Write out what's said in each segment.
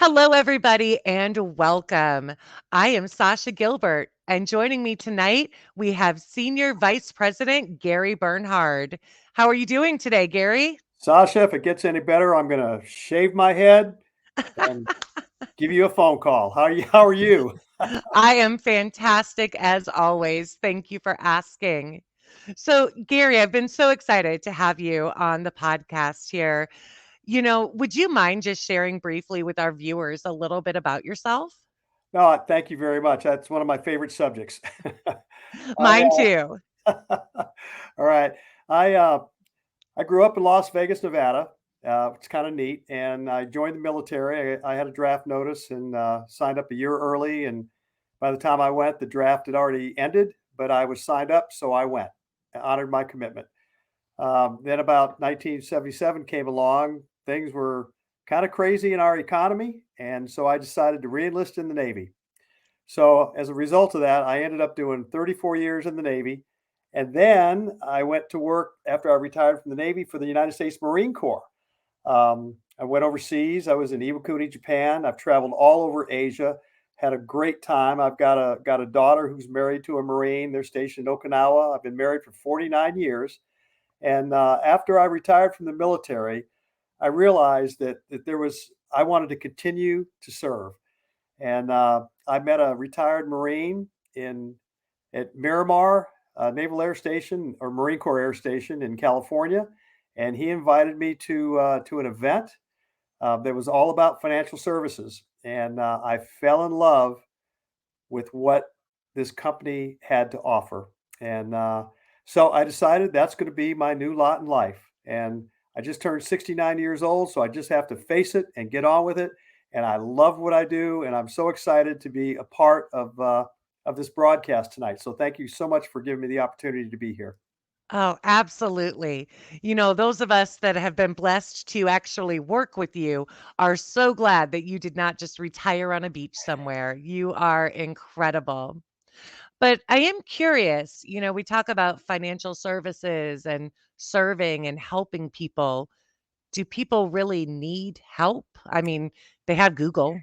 Hello, everybody, and welcome. I am Sasha Gilbert, and joining me tonight, we have Senior Vice President Gary.l.bernhard. How are you doing today, Gary? Sasha, if it gets any better, I'm gonna shave my head and give you a phone call. How are you? I am fantastic as always. Thank you for asking. So, Gary, I've been so excited to have you on the podcast here. Would you mind just sharing briefly with our viewers a little bit about yourself? No, thank you very much. That's one of my favorite subjects. I Mine too. all right. I I grew up in Las Vegas, Nevada. It's kind of neat, and I joined the military. I had a draft notice and signed up a year early. And by the time I went, the draft had already ended, but I was signed up, so I went. I honored my commitment. Then about 1977 came along. Things were kind of crazy in our economy, and so I decided to reenlist in the Navy. So as a result of that, I ended up doing 34 years in the Navy, and then I went to work after I retired from the Navy for the United States Marine Corps. I went overseas. I was in Iwakuni, Japan. I've traveled all over Asia. Had a great time. I've got a daughter who's married to a Marine. They're stationed in Okinawa. I've been married for 49 years. And after I retired from the military, I realized that I wanted to continue to serve. And I met a retired Marine in at Miramar Naval Air Station or Marine Corps Air Station in California, and he invited me to an event that was all about financial services, and I fell in love with what this company had to offer. And so I decided that's going to be my new lot in life. And I just turned 69 years old, so I just have to face it and get on with it. And I love what I do, and I'm so excited to be a part of this broadcast tonight. So thank you so much for giving me the opportunity to be here. Oh, absolutely. Those of us that have been blessed to actually work with you are so glad that you did not just retire on a beach somewhere. You are incredible. But I am curious, we talk about financial services and serving and helping people. Do people really need help? I mean, they have Google.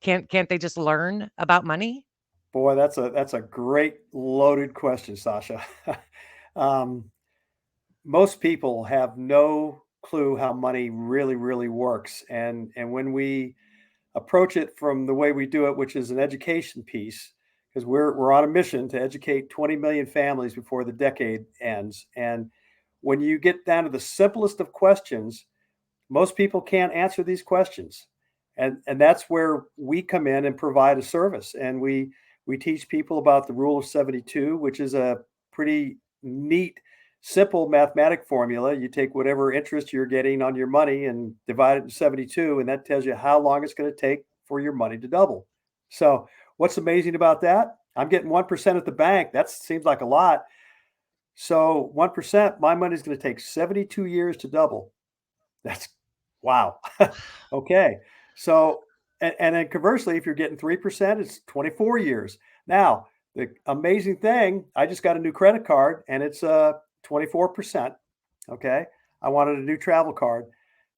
Can't they just learn about money? Boy, that's a great loaded question, Sasha. um, Most people have no clue how money really works, and when we approach it from the way we do it, which is an education piece, because we're on a mission to educate 20 million families before the decade ends. And when you get down to the simplest of questions, most people can't answer these questions. And that's where we come in and provide a service. And we teach people about the rule of 72, which is a pretty neat, simple mathematic formula. You take whatever interest you're getting on your money and divide it into 72, and that tells you how long it's going to take for your money to double. So, what's amazing about that? I'm getting 1% at the bank. That seems like a lot. So, 1%, my money is going to take 72 years to double. That's wow. Okay. So, and then conversely, if you're getting 3%, it's 24 years. Now, the amazing thing, I just got a new credit card and it's 24%. Okay. I wanted a new travel card.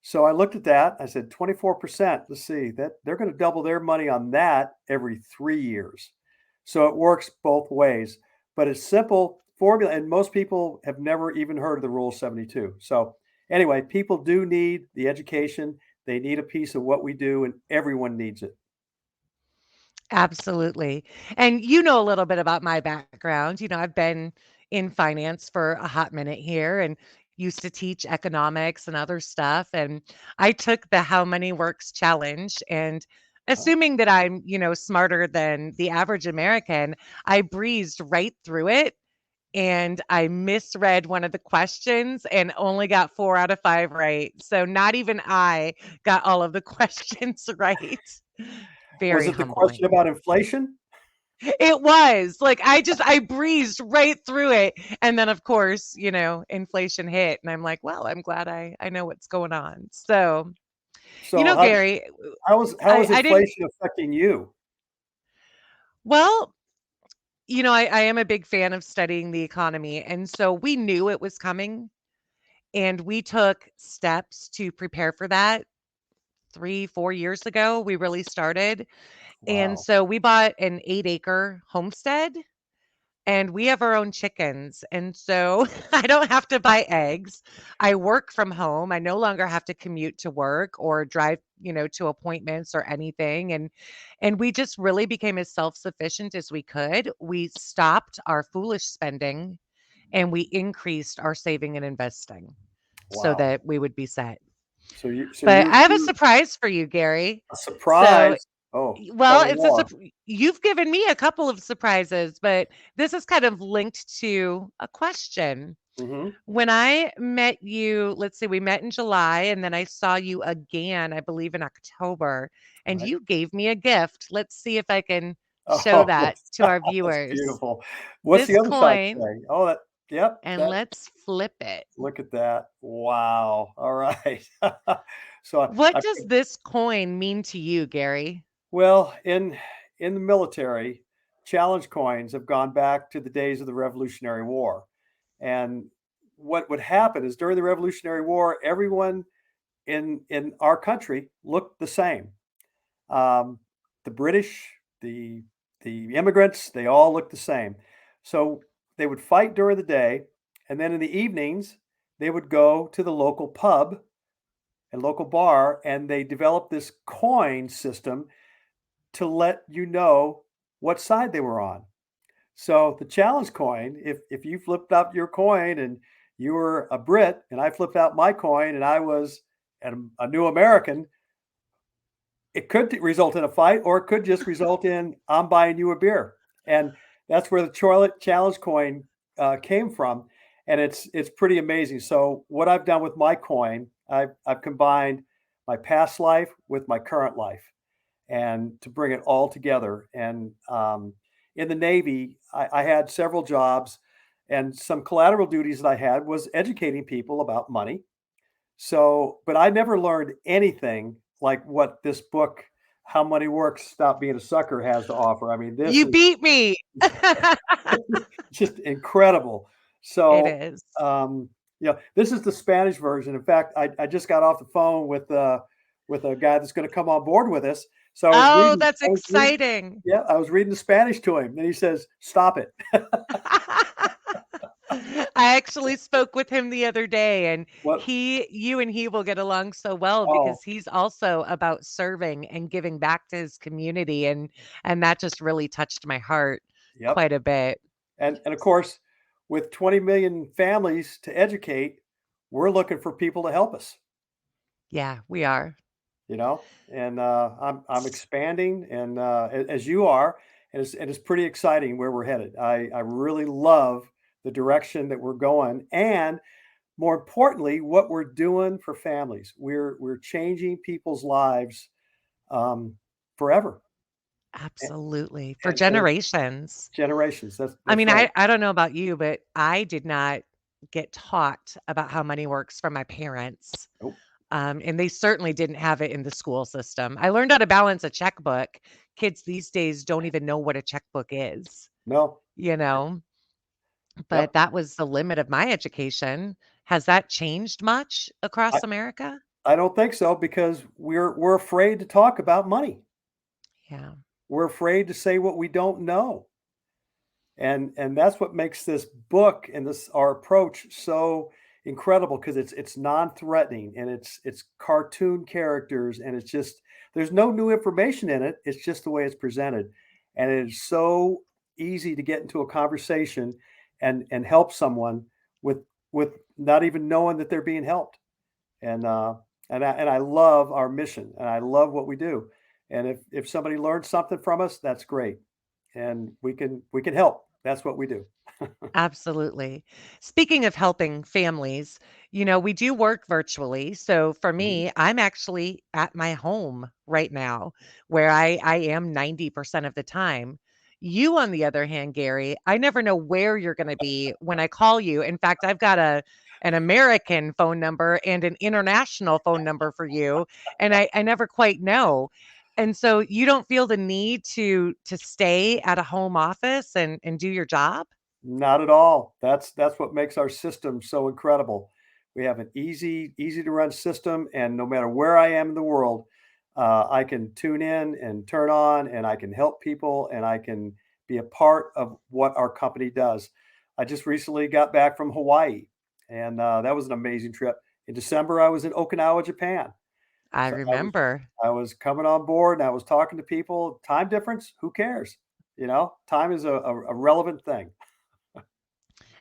So I looked at that. I said 24%. Let's see that they're going to double their money on that every 3 years. So it works both ways, but it's simple formula. And most people have never even heard of the rule 72. So anyway, people do need the education. They need a piece of what we do, and everyone needs it. Absolutely. And you know a little bit about my background. I've been in finance for a hot minute here and used to teach economics and other stuff. And I took the How Money Works challenge. And Oh, assuming that I'm, smarter than the average American, I breezed right through it. And I misread one of the questions and only got 4 out of 5 right. So not even I got all of the questions right. was Very it the question humbling. about inflation? It was, like, I breezed right through it, and then, of course, inflation hit, and I'm like, "Well, I'm glad I know what's going on." So, So Gary, how is I didn't inflation affecting you? well, I am a big fan of studying the economy, and so we knew it was coming, and we took steps to prepare for that 3, 4 years ago, we really started. And Wow. so we bought an 8-acre homestead and we have our own chickens. And so I don't have to buy eggs. I work from home. I no longer have to commute to work or drive, to appointments or anything. And we just really became as self-sufficient as we could. We stopped our foolish spending and we increased our saving and investing so Wow. that we would be set. So But you're I have a you're surprise for you, Gary. a So, surprise. Oh, tell well, me it's a more. you've given me a couple of surprises, but this is kind of linked to a question. Hmm. When I met you, let's see, we met in July and then I saw you again, I believe in October, and Right. you gave me a gift. Let's see if I can show Oh, that yes. to our That's viewers. beautiful. What's This the other side coin, say? Oh, that, yep, and that, let's flip it. look at that. Wow. All right. So What does this coin mean to you, Gary? well, in the military, challenge coins have gone back to the days of the Revolutionary War. And what would happen is during the Revolutionary War, everyone in our country looked the same. Um, the British, the immigrants, they all looked the same. So they would fight during the day, and then in the evenings, they would go to the local pub and local bar, and they developed this coin system to let you know what side they were on. So the challenge coin, if you flipped out your coin and you were a Brit and I flipped out my coin and I was a new American, it could result in a fight or it could just result in I'm buying you a beer. And that's where the challenge coin came from. And it's pretty amazing. So what I've done with my coin, I've combined my past life with my current life and to bring it all together. And in the Navy, I had several jobs, and some collateral duties that I had was educating people about money. So, but I never learned anything like what this book, How Money Works, Stop Being a Sucker, has to offer. I mean, this You is beat me. just incredible. It So, is. this is the Spanish version. In fact, I just got off the phone with a guy that's going to come on board with us. So Oh, that's I was reading, exciting. yeah, I was reading the Spanish to him, and he says, "Stop it." I actually spoke with him the other day and What? you and he will get along so well Oh, because he's also about serving and giving back to his community and that just really touched my heart yep. quite a bit. And of course, with 20 million families to educate, we're looking for people to help us. Yeah, we are. You know, and I'm expanding, and as you are, and it's pretty exciting where we're headed. I really love the direction that we're going, and more importantly, what we're doing for families. We're changing people's lives um, forever Absolutely. For and generations. generations. I That's mean, right. I don't know about you, but I did not get taught about how money works from my parents. Nope. And they certainly didn't have it in the school system. I learned how to balance a checkbook. Kids these days don't even know what a checkbook is, No. you know, but Yep. that was the limit of my education. Has that changed much I, across America? I don't think so because we're afraid to talk about money. Yeah, We're afraid to say what we don't know. And that's what makes this book and this our approach so incredible because it's non-threatening and it's cartoon characters and it's just there's no new information in it. It's just the way it's presented. And it is so easy to get into a conversation and help someone with with not even knowing that they're being helped. And I love our mission and I love what we do. And if somebody learns something from us, that's great. And we can help. That's what we do. absolutely. Speaking of helping families, we do work virtually. So for Mhm. me, I'm actually at my home right now where I am 90% of the time. You, on the other hand, Gary, I never know where you're going to be when I call you. In fact, I've got an American phone number and an international phone number for you, and I never quite know. And so you don't feel the need to stay at a home office and do your job? Not at all. That's what makes our system so incredible. We have an easy to run system, and no matter where I am in the world, I can tune in and turn on, and I can help people, and I can be a part of what our company does. I just recently got back from Hawaii, and that was an amazing trip. In December, I was in Okinawa, Japan. I So remember. I was coming on board and I was talking to people. Time difference, who cares? You know, time is a relevant thing.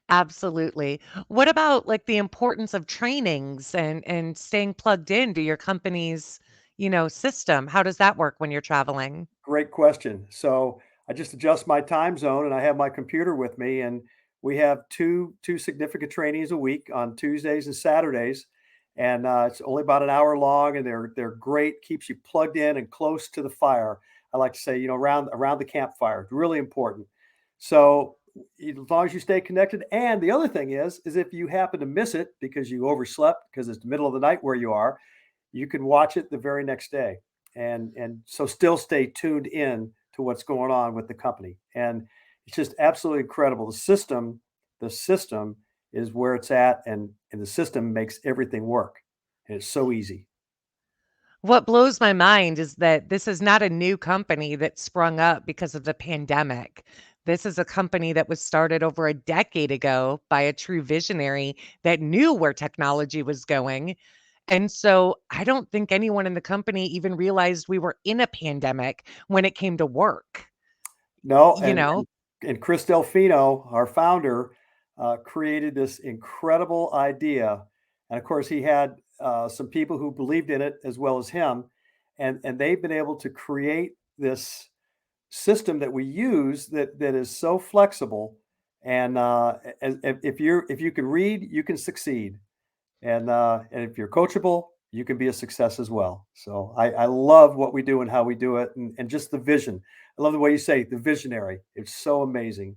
Absolutely. What about like the importance of trainings and staying plugged into your company's, system? How does that work when you're traveling? Great question. So I just adjust my time zone and I have my computer with me, and we have two significant trainings a week on Tuesdays and Saturdays, and it's only about an hour long, and they're great. Keeps you plugged in and close to the fire. I like to say, around the campfire. It's really important. So as long as you stay connected, and the other thing is if you happen to miss it because you overslept because it's the middle of the night where you are, you can watch it the very next day, and so still stay tuned in to what's going on with the company. And it's just absolutely incredible. The system is where it's at, and the system makes everything work, and it's so easy. What blows my mind is that this is not a new company that sprung up because of the pandemic. This is a company that was started over a decade ago by a true visionary that knew where technology was going. And so I don't think anyone in the company even realized we were in a pandemic when it came to work, No, you know? and Chris Delfino, our founder, created this incredible idea, and of course, he had some people who believed in it as well as him, and they've been able to create this system that we use that is so flexible, and if you can read, you can succeed, and if you're coachable, you can be a success as well. So I love what we do and how we do it, and just the vision. I love the way you say the visionary. It's so amazing.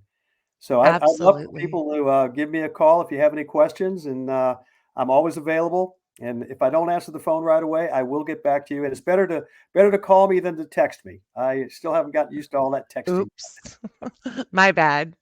So I'd love for Absolutely. people to give me a call if you have any questions, and I'm always available. And if I don't answer the phone right away, I will get back to you. And it's better to call me than to text me. I still haven't gotten used to all that texting. Oops. My bad.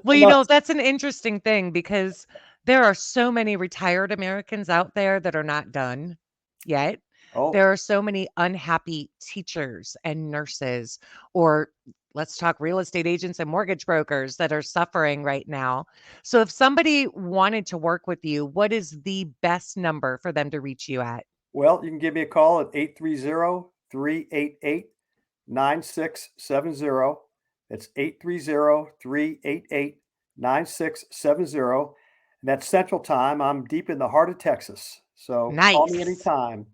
Well, No, that's an interesting thing because there are so many retired Americans out there that are not done yet. oh, There are so many unhappy teachers and nurses, or let's talk real estate agents and mortgage brokers that are suffering right now. So, if somebody wanted to work with you, what is the best number for them to reach you at? well, you can give me a call at 830-388-9670. That's 830-388-9670. And that's Central Time. I'm deep in the heart of Texas. So call me Nice. anytime.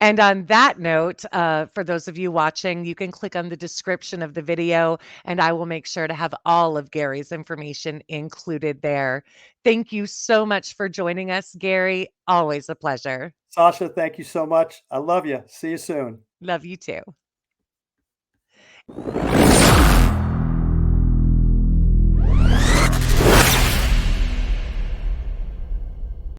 And on that note, for those of you watching, you can click on the description of the video, and I will make sure to have all of Gary's information included there. Thank you so much for joining us, Gary. Always a pleasure. Sasha, thank you so much. I love you. See you soon. Love you too.